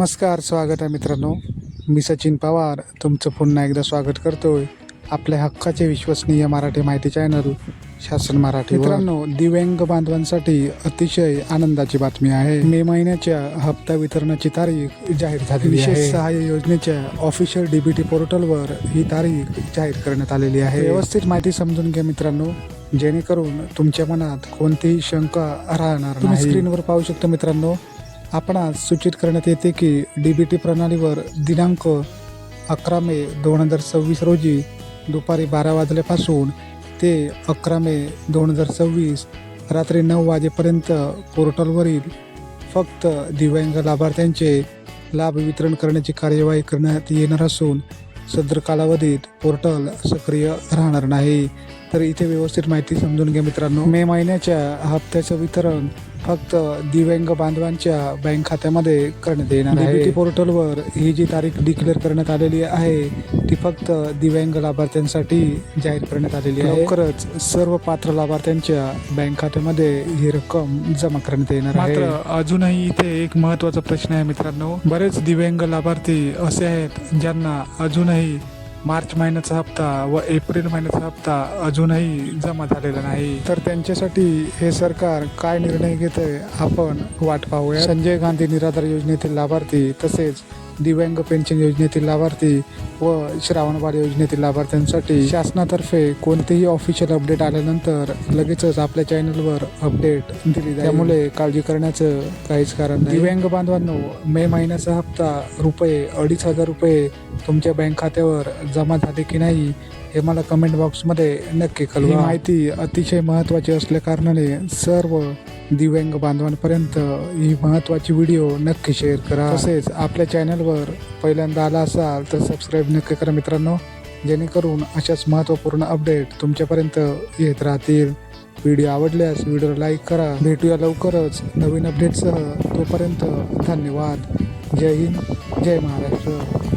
नमस्कार, स्वागत आहे मित्रांनो. मी सचिन पवार तुमचं पुन्हा एकदा स्वागत करतोय आपल्या हक्काचे विश्वसनीय मराठी माहिती चॅनल शासन मराठी. मित्रांनो, दिव्यांग बांधवांसाठी अतिशय आनंदाची बातमी आहे. मे महिन्याच्या हप्ता वितरणाची तारीख जाहीर झाली आहे. विशेष सहाय्य योजनेच्या ऑफिशियल DBT पोर्टलवर ही तारीख जाहीर करण्यात आलेली आहे. व्यवस्थित माहिती समजून घ्या मित्रांनो, जेणेकरून तुमच्या मनात कोणतीही शंका राहणार नाही. स्क्रीनवर पाहू शकतो मित्रांनो, आपणास सूचित करण्यात येते की DBT प्रणालीवर दिनांक 11 मे 2026 रोजी दुपारी 12 वाजल्यापासून ते 11 मे 2026 रात्री 9 वाजेपर्यंत पोर्टलवरील फक्त दिव्यांग लाभार्थ्यांचे लाभ वितरण करण्याची कार्यवाही करण्यात येणार असून सदर कालावधीत पोर्टल सक्रिय राहणार नाही. तर इथे व्यवस्थित माहिती समजून घ्या मित्रांनो. मे महिन्याच्या हप्त्याचं वितरण फक्त दिव्यांग बांधवांच्या बँक खात्यामध्ये करण्यात येणार आहे. DBT पोर्टलवर ही जी तारीख डिक्लेअर करण्यात आलेली आहे ती फक्त दिव्यांग लाभार्थ्यांसाठी जाहीर करण्यात आलेली आहे. लवकरच सर्व पात्र लाभार्थ्यांच्या बँक खात्यामध्ये ही रक्कम जमा करण्यात येणार आहे. मात्र अजूनही इथे एक महत्त्वाचा प्रश्न आहे मित्रांनो. बरेच दिव्यांग लाभार्थी असे आहेत ज्यांना अजूनही मार्च महिन्याचा हप्ता व एप्रिल महिन्याचा हप्ता अजूनही जमा झालेला नाही. तर त्यांच्यासाठी हे सरकार काय निर्णय घेतंय आपण वाट पाहूया. संजय गांधी निराधार योजनेतील लाभार्थी, तसेच दिव्यांग पेन्शन योजनेतील लाभार्थी व श्रावणबाळ योजनेतील लाभार्थ्यांसाठी शासनातर्फे कोणतेही ऑफिशियल अपडेट आल्यानंतर लगेचच आपल्या चॅनलवर अपडेट दिली जाईल. त्यामुळे काळजी करण्याचं काहीच कारण नाही. दिव्यांग बांधवांनो, मे महिन्याचा हप्ता ₹2,500 तुमच्या बँक खात्यावर जमा झाले की नाही हे मला कमेंट बॉक्समध्ये नक्की कळवा. ही माहिती अतिशय महत्त्वाची असल्या कारणाने सर्व दिव्यांग बांधवांपर्यंत ही महत्त्वाची व्हिडिओ नक्की शेअर करा. तसेच आपल्या चॅनलवर पहिल्यांदा आला असाल तर सबस्क्राईब नक्की करा मित्रांनो, जेणेकरून अशाच महत्त्वपूर्ण अपडेट तुमच्यापर्यंत येत राहतील. व्हिडिओ आवडल्यास व्हिडिओला लाईक करा. भेटूया लवकरच नवीन अपडेटसह. तोपर्यंत धन्यवाद. जय हिंद, जय महाराष्ट्र.